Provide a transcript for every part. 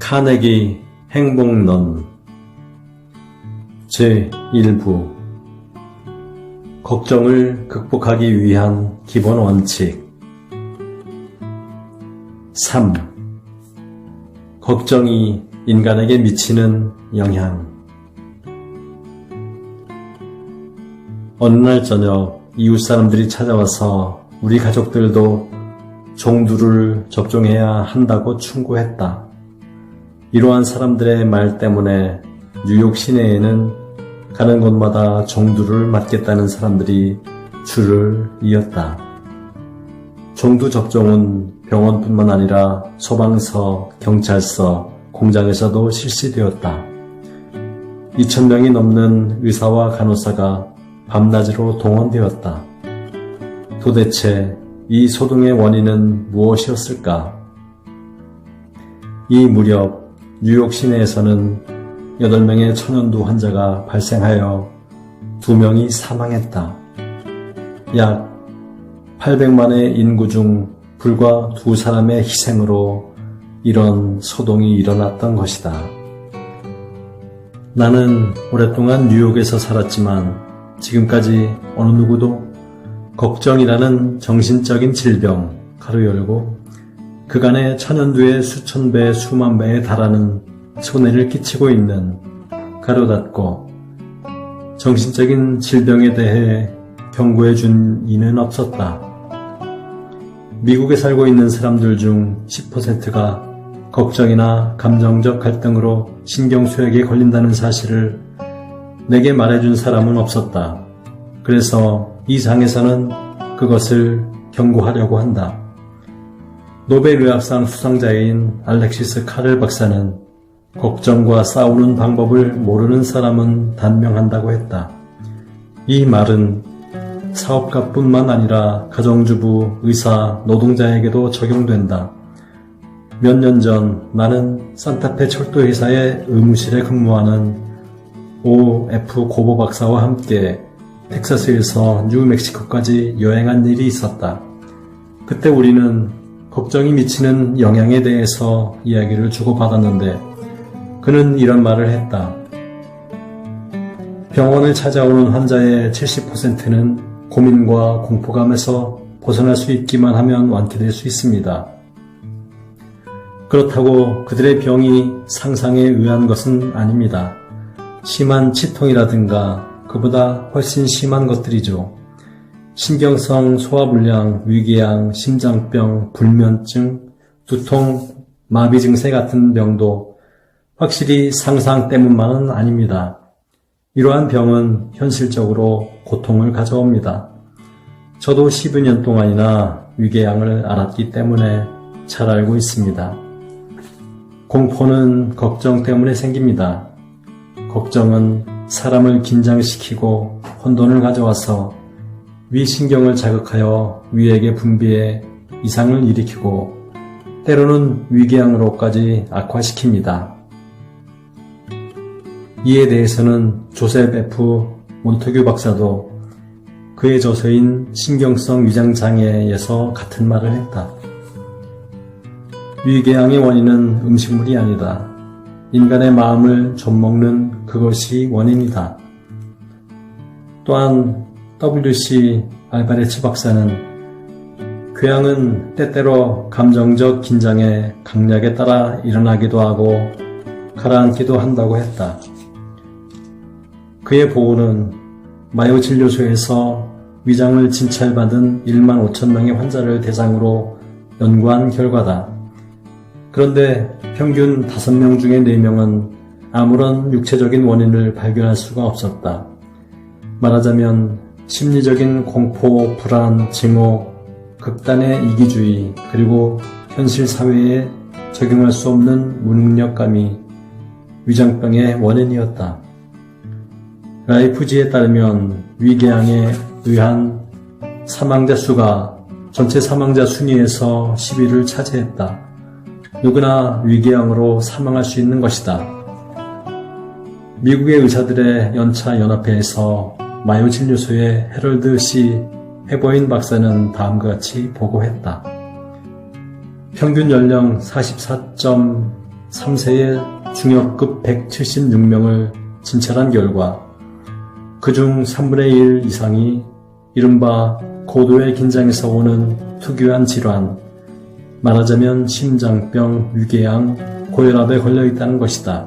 카네기 행복론 제1부 걱정을 극복하기 위한 기본 원칙 3. 걱정이 인간에게 미치는 영향. 어느 날 저녁 이웃 사람들이 찾아와서 우리 가족들도 종두를 접종해야 한다고 충고했다. 이러한 사람들의 말 때문에 뉴욕 시내에는 가는 곳마다 종두를 맞겠다는 사람들이 줄을 이었다. 종두 접종은 병원뿐만 아니라 소방서, 경찰서, 공장에서도 실시되었다. 2,000명이 넘는 의사와 간호사가 밤낮으로 동원되었다. 도대체 이 소동의 원인은 무엇이었을까? 이 무렵 뉴욕 시내에서는 8명의 천연두 환자가 발생하여 2명이 사망했다. 약 800만의 인구 중 불과 2사람의 희생으로 이런 소동이 일어났던 것이다. 나는 오랫동안 뉴욕에서 살았지만 지금까지 어느 누구도 걱정이라는 정신적인 질병 가로 열고 그간의 천연두의 수천 배, 수만 배에 달하는 손해를 끼치고 있는 가로 닫고 정신적인 질병에 대해 경고해 준 이는 없었다. 미국에 살고 있는 사람들 중 10%가 걱정이나 감정적 갈등으로 신경쇠약에 걸린다는 사실을 내게 말해준 사람은 없었다. 그래서 이 장에서는 그것을 경고하려고 한다. 노벨의학상 수상자인 알렉시스 카렐 박사는 걱정과 싸우는 방법을 모르는 사람은 단명한다고 했다. 이 말은 사업가뿐만 아니라 가정주부, 의사, 노동자에게도 적용된다. 몇 년 전 나는 산타페 철도회사의 의무실에 근무하는 O.F. 고보 박사와 함께 텍사스에서 뉴멕시코까지 여행한 일이 있었다. 그때 우리는 걱정이 미치는 영향에 대해서 이야기를 주고받았는데 그는 이런 말을 했다. 병원을 찾아오는 환자의 70%는 고민과 공포감에서 벗어날 수 있기만 하면 완쾌될 수 있습니다. 그렇다고 그들의 병이 상상에 의한 것은 아닙니다. 심한 치통이라든가 그보다 훨씬 심한 것들이죠. 신경성 소화불량, 위궤양, 심장병, 불면증, 두통, 마비 증세 같은 병도 확실히 상상 때문만은 아닙니다. 이러한 병은 현실적으로 고통을 가져옵니다. 저도 10여 년 동안이나 위궤양을 앓았기 때문에 잘 알고 있습니다. 공포는 걱정 때문에 생깁니다. 걱정은 사람을 긴장시키고 혼돈을 가져와서 위신경을 자극하여 위액의 분비에 이상을 일으키고 때로는 위궤양으로까지 악화시킵니다. 이에 대해서는 조셉 F. 몬테규 박사도 그의 저서인 신경성 위장장애에서 같은 말을 했다. 위궤양의 원인은 음식물이 아니다. 인간의 마음을 좀먹는 그것이 원인이다. 또한 W.C. 알바레츠 박사는 궤양은 때때로 감정적 긴장의 강약에 따라 일어나기도 하고 가라앉기도 한다고 했다. 그의 보고는 마요진료소에서 위장을 진찰받은 1만 5천 명의 환자를 대상으로 연구한 결과다. 그런데 평균 5명 중에 4명은 아무런 육체적인 원인을 발견할 수가 없었다. 말하자면 심리적인 공포, 불안, 증오, 극단의 이기주의, 그리고 현실 사회에 적용할 수 없는 무능력감이 위장병의 원인이었다. 라이프지에 따르면 위궤양에 의한 사망자 수가 전체 사망자 순위에서 10위를 차지했다. 누구나 위궤양으로 사망할 수 있는 것이다. 미국의 의사들의 연차 연합회에서 마요 진료소의 해럴드 C. 해보인 박사는 다음과 같이 보고했다. 평균 연령 3세의 중역급 176명을 진찰한 결과 그중 3분의 1 이상이 이른바 고도의 긴장에서 오는 특유한 질환, 말하자면 심장병, 위궤양, 고혈압에 걸려 있다는 것이다.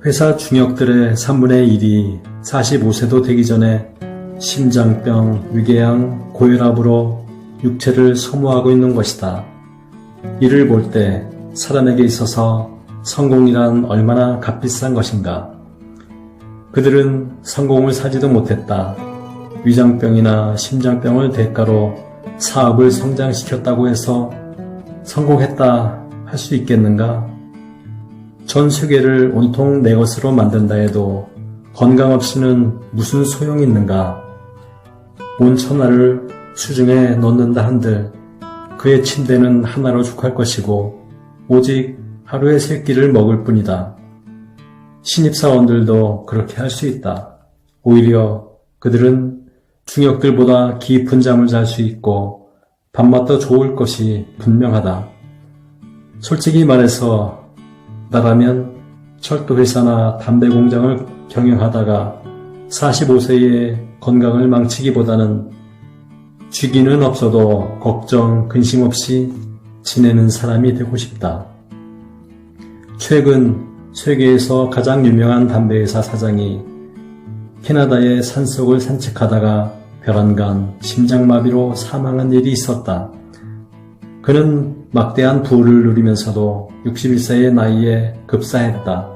회사 중역들의 3분의 1이 45세도 되기 전에 심장병, 위궤양, 고혈압으로 육체를 소모하고 있는 것이다. 이를 볼 때 사람에게 있어서 성공이란 얼마나 값비싼 것인가. 그들은 성공을 사지도 못했다. 위장병이나 심장병을 대가로 사업을 성장시켰다고 해서 성공했다 할 수 있겠는가? 전 세계를 온통 내 것으로 만든다 해도 건강 없이는 무슨 소용이 있는가? 온 천하를 수중에 넣는다 한들 그의 침대는 하나로 족할 것이고 오직 하루에 3끼를 먹을 뿐이다. 신입사원들도 그렇게 할 수 있다. 오히려 그들은 중역들보다 깊은 잠을 잘 수 있고 밥맛도 좋을 것이 분명하다. 솔직히 말해서 나라면 철도회사나 담배공장을 경영하다가 45세의 건강을 망치기보다는 쥐기는 없어도 걱정, 근심 없이 지내는 사람이 되고 싶다. 최근 세계에서 가장 유명한 담배회사 사장이 캐나다의 산속을 산책하다가 벼란간 심장마비로 사망한 일이 있었다. 그는 막대한 부를 누리면서도 61세의 나이에 급사했다.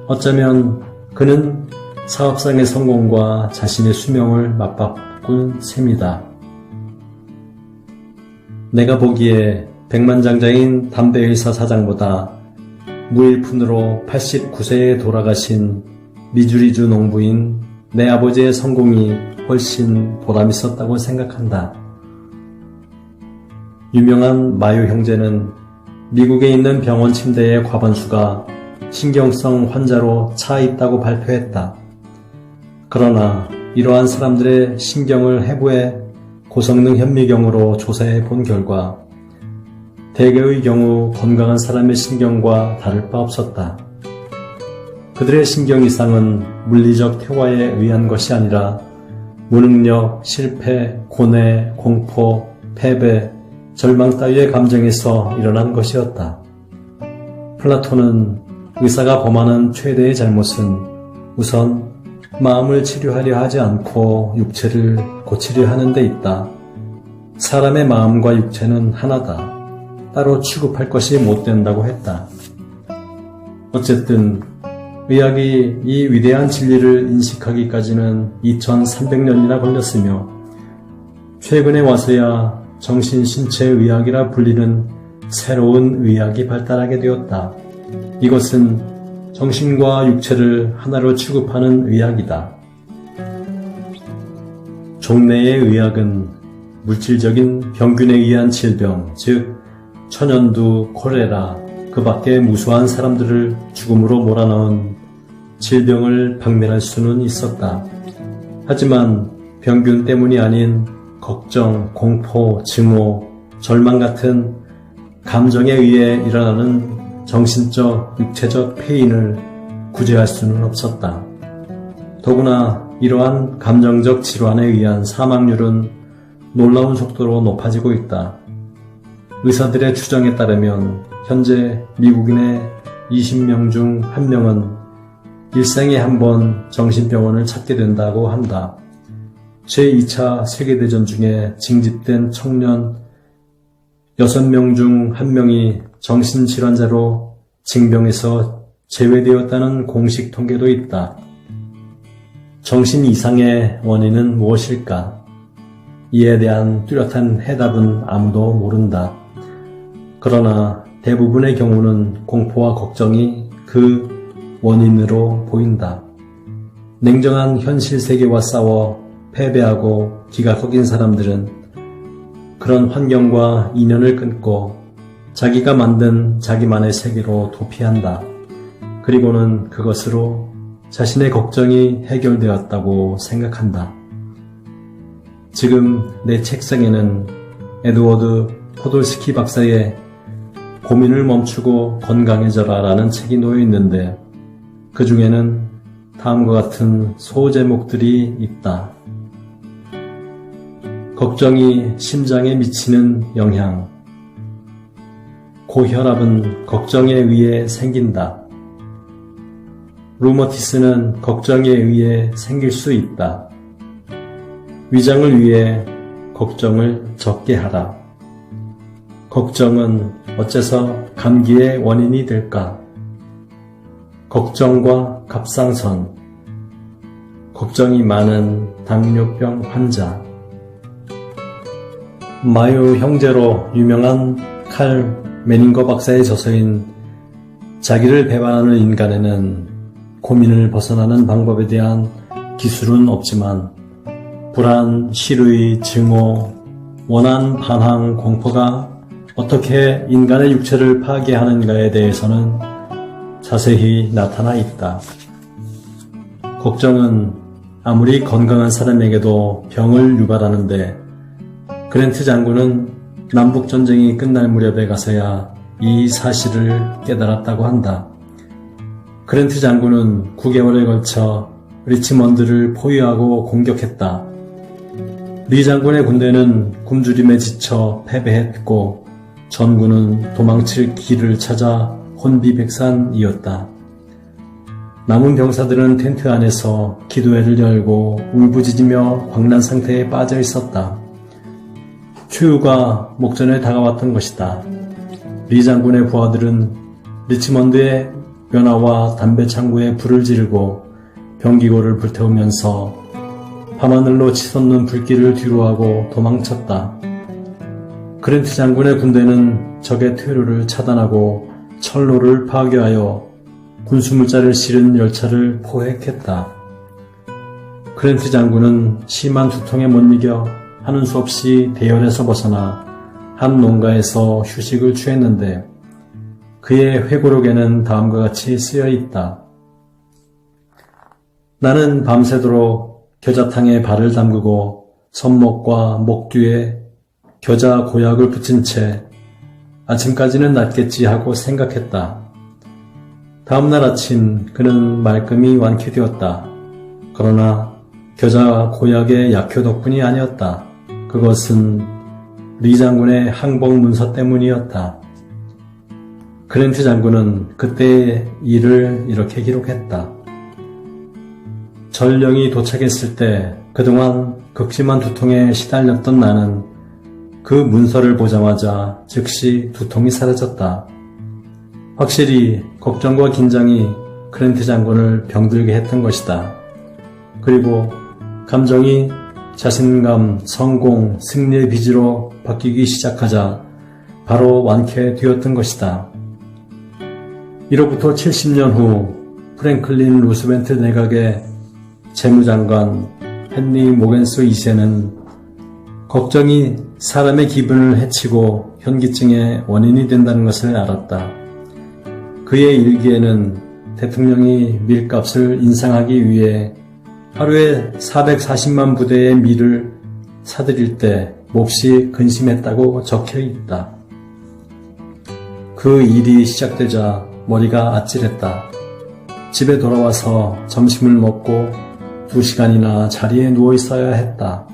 어쩌면 그는 사업상의 성공과 자신의 수명을 맞바꾼 셈이다. 내가 보기에 백만장자인 담배회사 사장보다 무일푼으로 89세에 돌아가신 미주리주 농부인 내 아버지의 성공이 훨씬 보람있었다고 생각한다. 유명한 마요 형제는 미국에 있는 병원 침대의 과반수가 신경성 환자로 차 있다고 발표했다. 그러나 이러한 사람들의 신경을 해부해 고성능 현미경으로 조사해 본 결과 대개의 경우 건강한 사람의 신경과 다를 바 없었다. 그들의 신경 이상은 물리적 퇴화에 의한 것이 아니라 무능력, 실패, 고뇌, 공포, 패배, 절망 따위의 감정에서 일어난 것이었다. 플라톤은 의사가 범하는 최대의 잘못은 우선 마음을 치료하려 하지 않고 육체를 고치려 하는 데 있다. 사람의 마음과 육체는 하나다. 따로 취급할 것이 못 된다고 했다. 어쨌든 의학이 이 위대한 진리를 인식하기까지는 2300년이나 걸렸으며 최근에 와서야 정신신체의학이라 불리는 새로운 의학이 발달하게 되었다. 이것은 정신과 육체를 하나로 취급하는 의학이다. 종래의 의학은 물질적인 병균에 의한 질병, 즉 천연두, 콜레라, 그 밖에 무수한 사람들을 죽음으로 몰아넣은 질병을 박멸할 수는 있었다. 하지만 병균 때문이 아닌 걱정, 공포, 증오, 절망 같은 감정에 의해 일어나는 정신적, 육체적 폐인을 구제할 수는 없었다. 더구나 이러한 감정적 질환에 의한 사망률은 놀라운 속도로 높아지고 있다. 의사들의 추정에 따르면 현재 미국인의 20명 중 1명은 일생에 한 번 정신병원을 찾게 된다고 한다. 제2차 세계대전 중에 징집된 청년 6명 중 1명이 정신질환자로 징병에서 제외되었다는 공식 통계도 있다. 정신 이상의 원인은 무엇일까? 이에 대한 뚜렷한 해답은 아무도 모른다. 그러나 대부분의 경우는 공포와 걱정이 그 원인으로 보인다. 냉정한 현실 세계와 싸워 패배하고 기가 꺾인 사람들은 그런 환경과 인연을 끊고 자기가 만든 자기만의 세계로 도피한다. 그리고는 그것으로 자신의 걱정이 해결되었다고 생각한다. 지금 내 책상에는 에드워드 포돌스키 박사의 고민을 멈추고 건강해져라 라는 책이 놓여 있는데 그 중에는 다음과 같은 소제목들이 있다. 걱정이 심장에 미치는 영향. 고혈압은 걱정에 의해 생긴다. 루머티스는 걱정에 의해 생길 수 있다. 위장을 위해 걱정을 적게 하라. 걱정은 어째서 감기의 원인이 될까? 걱정과 갑상선. 걱정이 많은 당뇨병 환자. 마요 형제로 유명한 칼 메닝거 박사의 저서인 자기를 배반하는 인간에는 고민을 벗어나는 방법에 대한 기술은 없지만 불안, 실의, 증오, 원한, 반항, 공포가 어떻게 인간의 육체를 파괴하는가에 대해서는 자세히 나타나 있다. 걱정은 아무리 건강한 사람에게도 병을 유발하는데 그랜트 장군은 남북전쟁이 끝날 무렵에 가서야 이 사실을 깨달았다고 한다. 그랜트 장군은 9개월에 걸쳐 리치먼드를 포위하고 공격했다. 리 장군의 군대는 굶주림에 지쳐 패배했고 전군은 도망칠 길을 찾아 혼비백산이었다. 남은 병사들은 텐트 안에서 기도회를 열고 울부짖으며 광란 상태에 빠져 있었다. 최후가 목전에 다가왔던 것이다. 리 장군의 부하들은 리치먼드의 묘나와 담배 창고에 불을 지르고 병기고를 불태우면서 밤하늘로 치솟는 불길을 뒤로하고 도망쳤다. 그랜트 장군의 군대는 적의 퇴로를 차단하고 철로를 파괴하여 군수물자를 실은 열차를 포획했다. 그랜트 장군은 심한 두통에 못 이겨 하는 수 없이 대열에서 벗어나 한 농가에서 휴식을 취했는데 그의 회고록에는 다음과 같이 쓰여 있다. 나는 밤새도록 겨자탕에 발을 담그고 손목과 목 뒤에 겨자 고약을 붙인 채 아침까지는 낫겠지 하고 생각했다. 다음날 아침 그는 말끔히 완쾌되었다. 그러나 겨자 고약의 약효 덕분이 아니었다. 그것은 리 장군의 항복 문서 때문이었다. 그랜트 장군은 그때의 일을 이렇게 기록했다. 전령이 도착했을 때 그동안 극심한 두통에 시달렸던 나는 그 문서를 보자마자 즉시 두통이 사라졌다. 확실히 걱정과 긴장이 그랜트 장군을 병들게 했던 것이다. 그리고 감정이 자신감, 성공, 승리의 빚으로 바뀌기 시작하자 바로 완쾌되었던 것이다. 이로부터 70년 후 프랭클린 루스벤트 내각의 재무장관 헨리 모겐스 2세는 걱정이 사람의 기분을 해치고 현기증의 원인이 된다는 것을 알았다. 그의 일기에는 대통령이 밀값을 인상하기 위해 하루에 440만 부대의 밀을 사들일 때 몹시 근심했다고 적혀 있다. 그 일이 시작되자 머리가 아찔했다. 집에 돌아와서 점심을 먹고 2시간이나 자리에 누워 있어야 했다.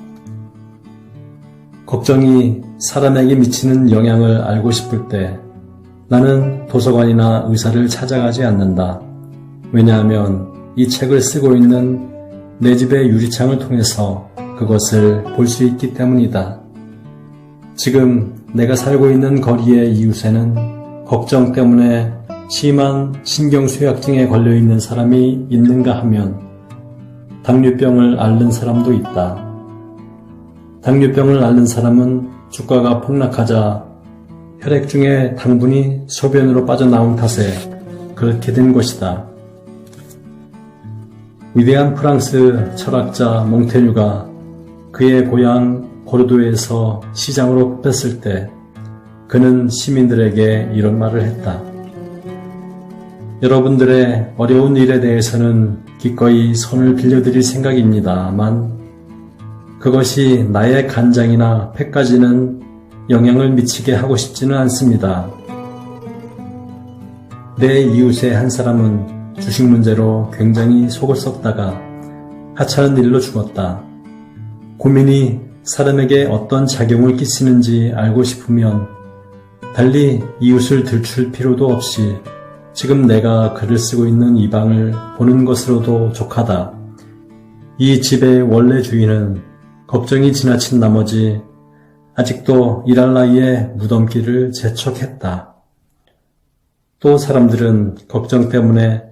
걱정이 사람에게 미치는 영향을 알고 싶을 때 나는 도서관이나 의사를 찾아가지 않는다. 왜냐하면 이 책을 쓰고 있는 내 집의 유리창을 통해서 그것을 볼 수 있기 때문이다. 지금 내가 살고 있는 거리의 이웃에는 걱정 때문에 심한 신경쇠약증에 걸려있는 사람이 있는가 하면 당뇨병을 앓는 사람도 있다. 당뇨병을 앓는 사람은 주가가 폭락하자 혈액 중에 당분이 소변으로 빠져나온 탓에 그렇게 된 것이다. 위대한 프랑스 철학자 몽테뉴가 그의 고향 보르도에서 시장으로 뽑혔을 때 그는 시민들에게 이런 말을 했다. 여러분들의 어려운 일에 대해서는 기꺼이 손을 빌려드릴 생각입니다만 그것이 나의 간장이나 패까지는 영향을 미치게 하고 싶지는 않습니다. 내 이웃의 한 사람은 주식 문제로 굉장히 속을 썩다가 하찮은 일로 죽었다. 고민이 사람에게 어떤 작용을 끼치는지 알고 싶으면 달리 이웃을 들출 필요도 없이 지금 내가 글을 쓰고 있는 이 방을 보는 것으로도 족하다. 이 집의 원래 주인은 걱정이 지나친 나머지 아직도 일할 나이에 무덤길을 재촉했다. 또 사람들은 걱정 때문에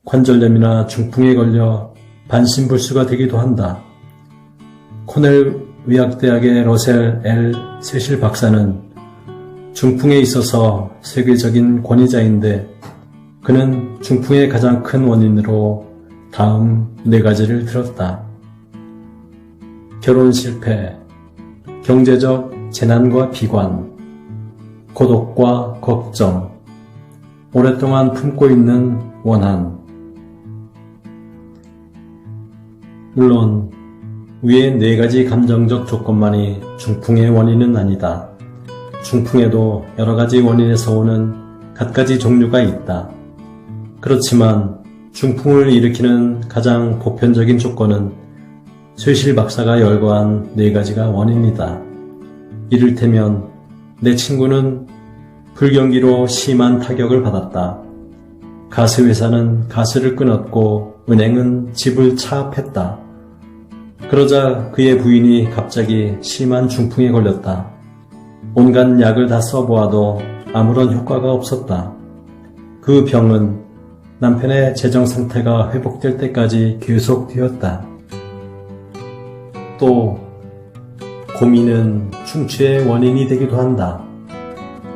관절염이나 중풍에 걸려 반신불수가 되기도 한다. 코넬 의학대학의 러셀 L. 세실 박사는 중풍에 있어서 세계적인 권위자인데 그는 중풍의 가장 큰 원인으로 다음 4가지를 들었다. 결혼 실패, 경제적 재난과 비관, 고독과 걱정, 오랫동안 품고 있는 원한. 물론 위의 4가지 감정적 조건만이 중풍의 원인은 아니다. 중풍에도 여러가지 원인에서 오는 갖가지 종류가 있다. 그렇지만 중풍을 일으키는 가장 보편적인 조건은 쇠실 박사가 열거한 4가지가 원인이다. 이를테면 내 친구는 불경기로 심한 타격을 받았다. 가스회사는 가스를 끊었고 은행은 집을 차압했다. 그러자 그의 부인이 갑자기 심한 중풍에 걸렸다. 온갖 약을 다 써보아도 아무런 효과가 없었다. 그 병은 남편의 재정 상태가 회복될 때까지 계속되었다. 또 고민은 충치의 원인이 되기도 한다.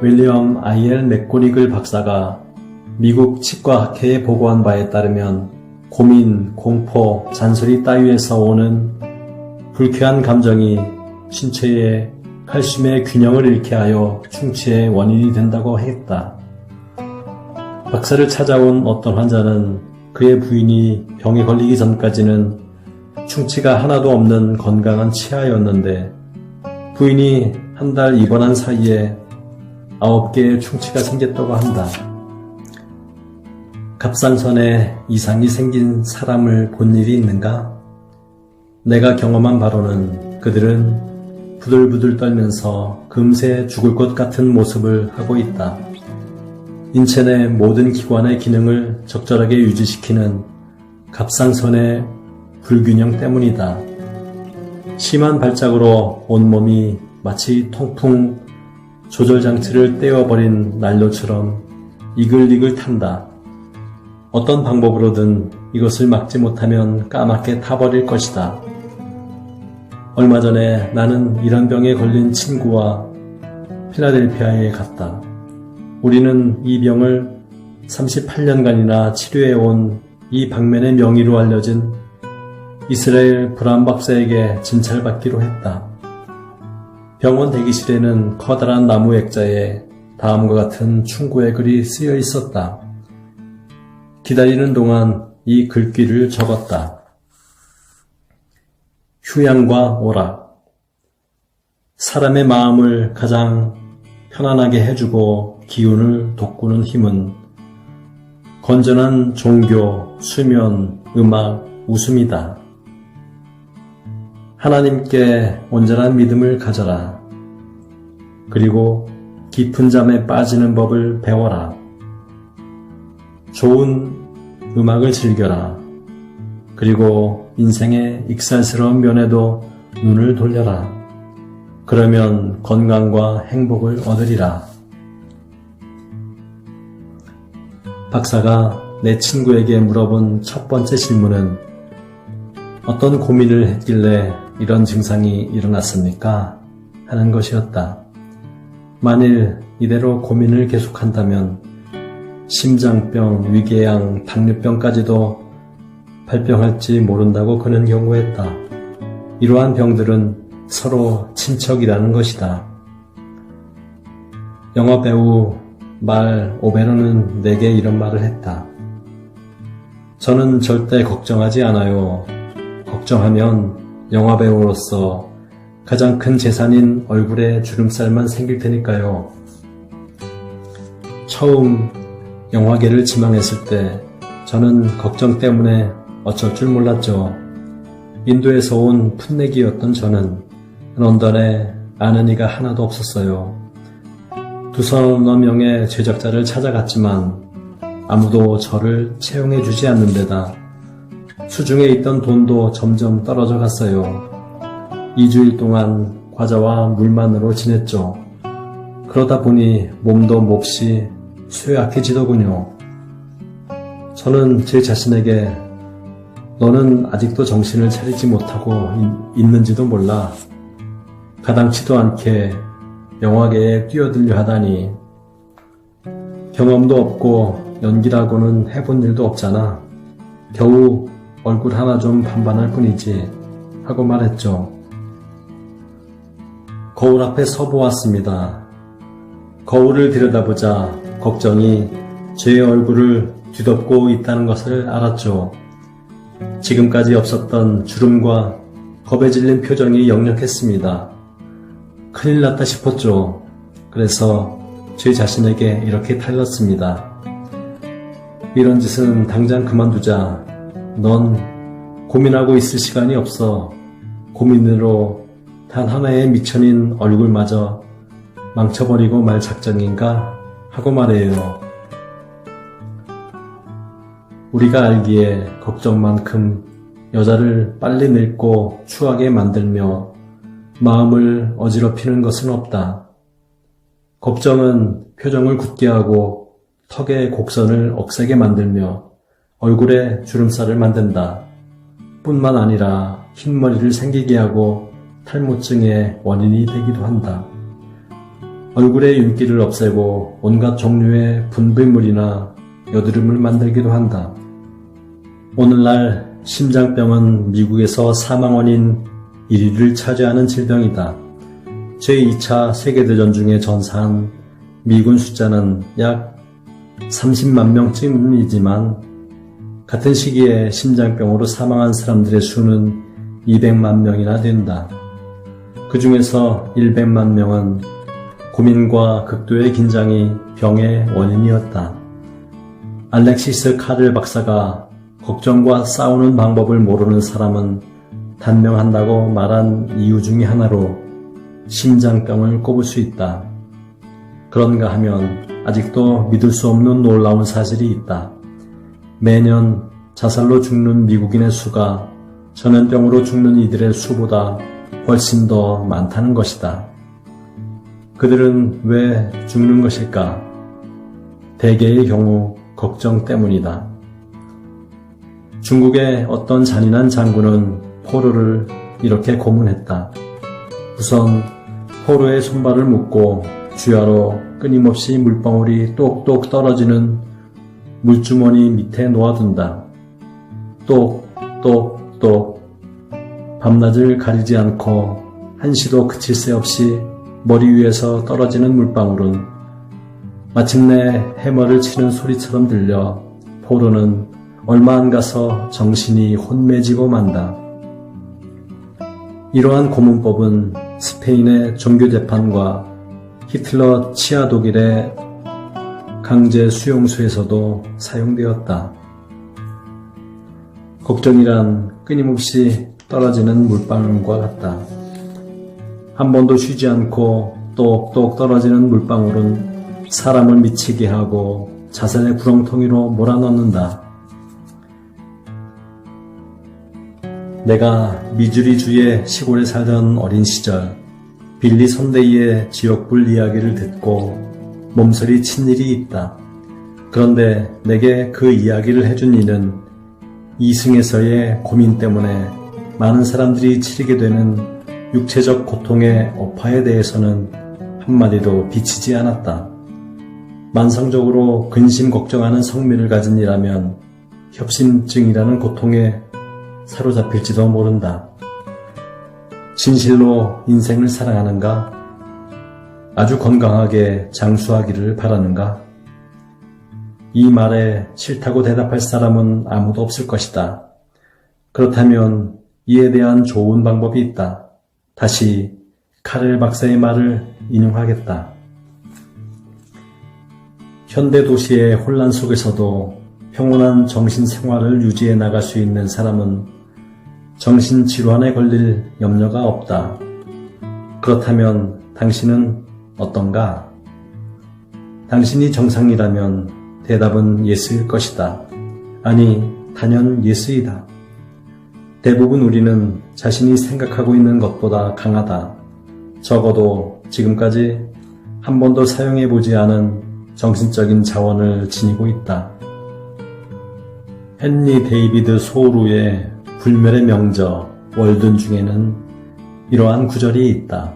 윌리엄 I.L. 맥고니글 박사가 미국 치과학회에 보고한 바에 따르면 고민, 공포, 잔소리 따위에서 오는 불쾌한 감정이 신체의 칼슘의 균형을 잃게 하여 충치의 원인이 된다고 했다. 박사를 찾아온 어떤 환자는 그의 부인이 병에 걸리기 전까지는 충치가 하나도 없는 건강한 치아였는데 부인이 한 달 입원한 사이에 9개의 충치가 생겼다고 한다. 갑상선에 이상이 생긴 사람을 본 일이 있는가? 내가 경험한 바로는 그들은 부들부들 떨면서 금세 죽을 것 같은 모습을 하고 있다. 인체 내 모든 기관의 기능을 적절하게 유지시키는 갑상선의 불균형 때문이다. 심한 발작으로 온몸이 마치 통풍 조절장치를 떼어버린 난로처럼 이글이글 탄다. 어떤 방법으로든 이것을 막지 못하면 까맣게 타버릴 것이다. 얼마 전에 나는 이런 병에 걸린 친구와 필라델피아에 갔다. 우리는 이 병을 38년간이나 치료해온 이 방면의 명의로 알려진 이스라엘 브람 박사에게 진찰받기로 했다. 병원 대기실에는 커다란 나무 액자에 다음과 같은 충고의 글이 쓰여 있었다. 기다리는 동안 이 글귀를 적었다. 휴양과 오락. 사람의 마음을 가장 편안하게 해주고 기운을 돋구는 힘은 건전한 종교, 수면, 음악, 웃음이다. 하나님께 온전한 믿음을 가져라. 그리고 깊은 잠에 빠지는 법을 배워라. 좋은 음악을 즐겨라. 그리고 인생의 익살스러운 면에도 눈을 돌려라. 그러면 건강과 행복을 얻으리라. 박사가 내 친구에게 물어본 첫 번째 질문은 어떤 고민을 했길래 이런 증상이 일어났습니까? 하는 것이었다. 만일 이대로 고민을 계속한다면 심장병, 위궤양, 당뇨병까지도 발병할지 모른다고 그는 경고했다. 이러한 병들은 서로 친척이라는 것이다. 영화배우 말 오베로는 내게 이런 말을 했다. 저는 절대 걱정하지 않아요. 걱정하면 영화배우로서 가장 큰 재산인 얼굴에 주름살만 생길 테니까요. 처음 영화계를 지망했을 때 저는 걱정 때문에 어쩔 줄 몰랐죠. 인도에서 온 풋내기였던 저는 런던에 아는 이가 하나도 없었어요. 두서너 명의 제작자를 찾아갔지만 아무도 저를 채용해주지 않는 데다 수중에 있던 돈도 점점 떨어져 갔어요. 2주일 동안 과자와 물만으로 지냈죠. 그러다 보니 몸도 몹시 쇠약해지더군요. 저는 제 자신에게 너는 아직도 정신을 차리지 못하고 있는지도 몰라. 가당치도 않게 영화계에 뛰어들려 하다니. 경험도 없고 연기라고는 해본 일도 없잖아. 겨우 얼굴 하나 좀 반반할 뿐이지 하고 말했죠. 거울 앞에 서보았습니다. 거울을 들여다보자 걱정이 제 얼굴을 뒤덮고 있다는 것을 알았죠. 지금까지 없었던 주름과 겁에 질린 표정이 역력했습니다. 큰일 났다 싶었죠. 그래서 제 자신에게 이렇게 탈렀습니다. 이런 짓은 당장 그만두자. 넌 고민하고 있을 시간이 없어. 고민으로 단 하나의 미천인 얼굴마저 망쳐버리고 말 작정인가? 하고 말해요. 우리가 알기에 걱정만큼 여자를 빨리 늙고 추하게 만들며 마음을 어지럽히는 것은 없다. 걱정은 표정을 굳게 하고 턱의 곡선을 억세게 만들며 얼굴에 주름살을 만든다. 뿐만 아니라 흰머리를 생기게 하고 탈모증의 원인이 되기도 한다. 얼굴의 윤기를 없애고 온갖 종류의 분비물이나 여드름을 만들기도 한다. 오늘날 심장병은 미국에서 사망원인 1위를 차지하는 질병이다. 제2차 세계대전 중에 전사한 미군 숫자는 약 30만 명쯤이지만 같은 시기에 심장병으로 사망한 사람들의 수는 200만 명이나 된다. 그 중에서 100만 명은 고민과 극도의 긴장이 병의 원인이었다. 알렉시스 카를 박사가 걱정과 싸우는 방법을 모르는 사람은 단명한다고 말한 이유 중에 하나로 심장병을 꼽을 수 있다. 그런가 하면 아직도 믿을 수 없는 놀라운 사실이 있다. 매년 자살로 죽는 미국인의 수가 전염병으로 죽는 이들의 수보다 훨씬 더 많다는 것이다. 그들은 왜 죽는 것일까? 대개의 경우 걱정 때문이다. 중국의 어떤 잔인한 장군은 포로를 이렇게 고문했다. 우선 포로의 손발을 묶고 주야로 끊임없이 물방울이 똑똑 떨어지는 물주머니 밑에 놓아둔다. 똑똑똑 밤낮을 가리지 않고 한시도 그칠 새 없이 머리 위에서 떨어지는 물방울은 마침내 해머를 치는 소리처럼 들려 포로는 얼마 안 가서 정신이 혼매지고 만다. 이러한 고문법은 스페인의 종교재판과 히틀러 치하 독일의 강제 수용소에서도 사용되었다. 걱정이란 끊임없이 떨어지는 물방울과 같다. 한 번도 쉬지 않고 똑똑 떨어지는 물방울은 사람을 미치게 하고 자살의 구렁텅이로 몰아넣는다. 내가 미주리주의 시골에 살던 어린 시절 빌리 선데이의 지옥불 이야기를 듣고 몸서리 친 일이 있다. 그런데 내게 그 이야기를 해준 이는 이승에서의 고민 때문에 많은 사람들이 치르게 되는 육체적 고통의 어파에 대해서는 한마디도 비치지 않았다. 만성적으로 근심 걱정하는 성미를 가진 이라면 협심증이라는 고통에 사로잡힐지도 모른다. 진실로 인생을 사랑하는가? 아주 건강하게 장수하기를 바라는가? 이 말에 싫다고 대답할 사람은 아무도 없을 것이다. 그렇다면 이에 대한 좋은 방법이 있다. 다시 카렐 박사의 말을 인용하겠다. 현대 도시의 혼란 속에서도 평온한 정신생활을 유지해 나갈 수 있는 사람은 정신질환에 걸릴 염려가 없다. 그렇다면 당신은 어떤가? 당신이 정상이라면 대답은 예스일 것이다. 아니, 단연 예스이다. 대부분 우리는 자신이 생각하고 있는 것보다 강하다. 적어도 지금까지 한 번도 사용해보지 않은 정신적인 자원을 지니고 있다. 헨리 데이비드 소로의 불멸의 명저 월든 중에는 이러한 구절이 있다.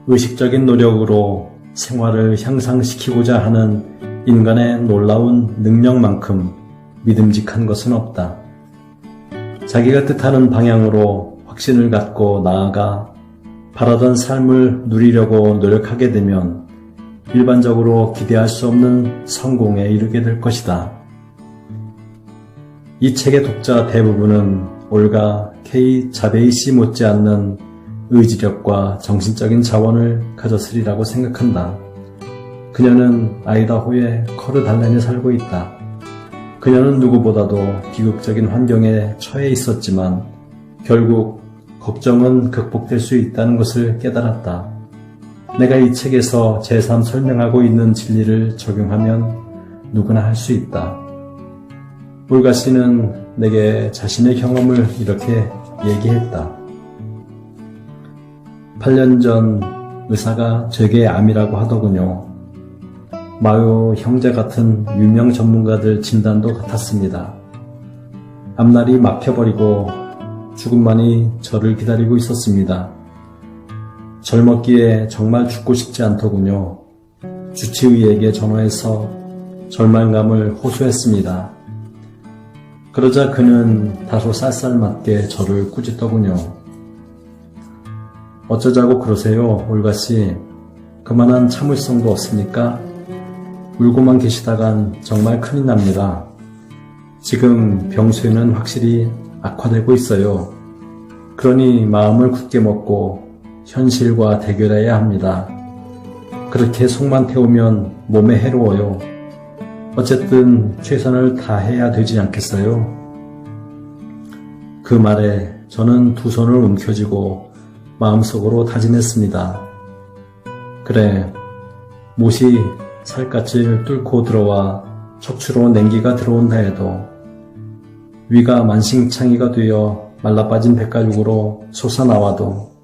의식적인 노력으로 생활을 향상시키고자 하는 인간의 놀라운 능력만큼 믿음직한 것은 없다. 자기가 뜻하는 방향으로 확신을 갖고 나아가 바라던 삶을 누리려고 노력하게 되면 일반적으로 기대할 수 없는 성공에 이르게 될 것이다. 이 책의 독자 대부분은 올가 K. 자베이시 못지않는 의지력과 정신적인 자원을 가졌으리라고 생각한다. 그녀는 아이다호의 커르달렌에 살고 있다. 그녀는 누구보다도 비극적인 환경에 처해 있었지만 결국 걱정은 극복될 수 있다는 것을 깨달았다. 내가 이 책에서 제3 설명하고 있는 진리를 적용하면 누구나 할 수 있다. 올가 씨는 내게 자신의 경험을 이렇게 얘기했다. 8년 전 의사가 제게 암이라고 하더군요. 마요 형제 같은 유명 전문가들 진단도 같았습니다. 앞날이 막혀버리고 죽음만이 저를 기다리고 있었습니다. 젊었기에 정말 죽고 싶지 않더군요. 주치의에게 전화해서 절망감을 호소했습니다. 그러자 그는 다소 쌀쌀맞게 저를 꾸짖더군요. 어쩌자고 그러세요, 올가씨. 그만한 참을성도 없습니까? 울고만 계시다간 정말 큰일 납니다. 지금 병수에는 확실히 악화되고 있어요. 그러니 마음을 굳게 먹고 현실과 대결해야 합니다. 그렇게 속만 태우면 몸에 해로워요. 어쨌든 최선을 다해야 되지 않겠어요? 그 말에 저는 두 손을 움켜쥐고 마음속으로 다짐했습니다. 그래, 못이 살갗을 뚫고 들어와 척추로 냉기가 들어온다 해도 위가 만신창이가 되어 말라빠진 백가죽으로 솟아나와도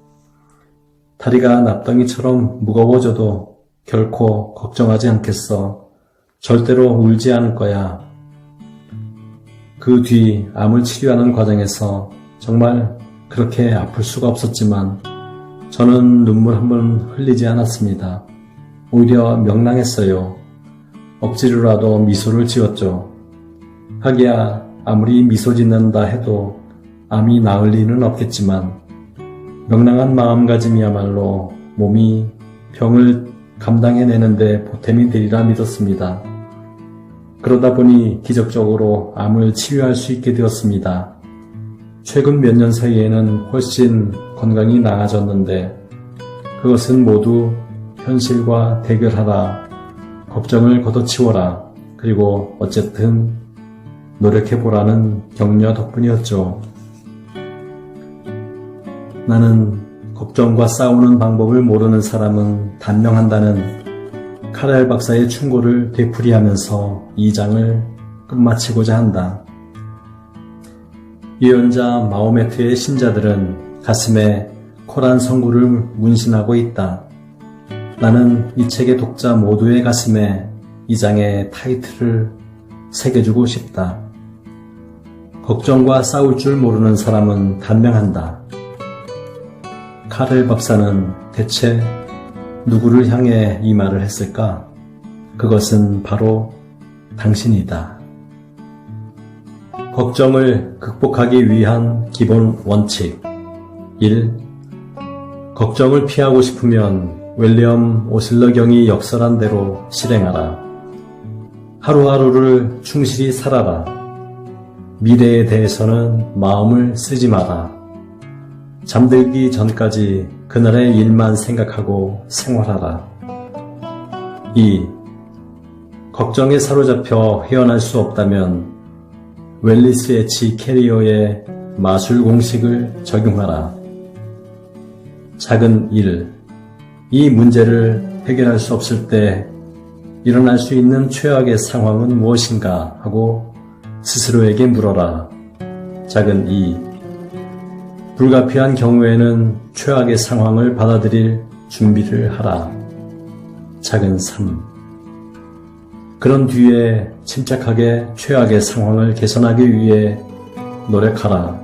다리가 납덩이처럼 무거워져도 결코 걱정하지 않겠어. 절대로 울지 않을 거야. 그 뒤 암을 치료하는 과정에서 정말 그렇게 아플 수가 없었지만 저는 눈물 한 번 흘리지 않았습니다. 오히려 명랑했어요. 억지로라도 미소를 지었죠. 하기야 아무리 미소 짓는다 해도 암이 나을 리는 없겠지만 명랑한 마음가짐이야말로 몸이 병을 감당해내는데 보탬이 되리라 믿었습니다. 그러다 보니 기적적으로 암을 치유할 수 있게 되었습니다. 최근 몇 년 사이에는 훨씬 건강이 나아졌는데 그것은 모두 현실과 대결하라, 걱정을 걷어치워라, 그리고 어쨌든 노력해보라는 격려 덕분이었죠. 나는 걱정과 싸우는 방법을 모르는 사람은 단명한다는 카렐 박사의 충고를 되풀이하면서 이 장을 끝마치고자 한다. 예언자 마호메트의 신자들은 가슴에 코란 성구를 문신하고 있다. 나는 이 책의 독자 모두의 가슴에 이 장의 타이틀을 새겨주고 싶다. 걱정과 싸울 줄 모르는 사람은 단명한다. 카렐 박사는 대체 누구를 향해 이 말을 했을까? 그것은 바로 당신이다. 걱정을 극복하기 위한 기본 원칙 1. 걱정을 피하고 싶으면 윌리엄 오슬러 경이 역설한 대로 실행하라. 하루하루를 충실히 살아라. 미래에 대해서는 마음을 쓰지 마라. 잠들기 전까지 그날의 일만 생각하고 생활하라. 2. 걱정에 사로잡혀 헤어날 수 없다면 웰리스 H. 캐리어의 마술 공식을 적용하라. 작은 일, 이 문제를 해결할 수 없을 때 일어날 수 있는 최악의 상황은 무엇인가 하고 스스로에게 물어라. 작은 2, 불가피한 경우에는 최악의 상황을 받아들일 준비를 하라. 작은 3, 그런 뒤에 침착하게 최악의 상황을 개선하기 위해 노력하라.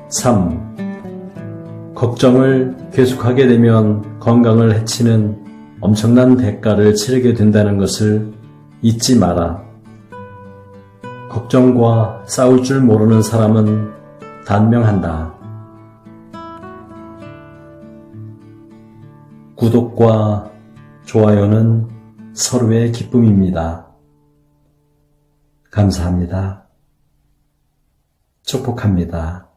3. 걱정을 계속하게 되면 건강을 해치는 엄청난 대가를 치르게 된다는 것을 잊지 마라. 걱정과 싸울 줄 모르는 사람은 단명한다. 구독과 좋아요는 서로의 기쁨입니다. 감사합니다. 축복합니다.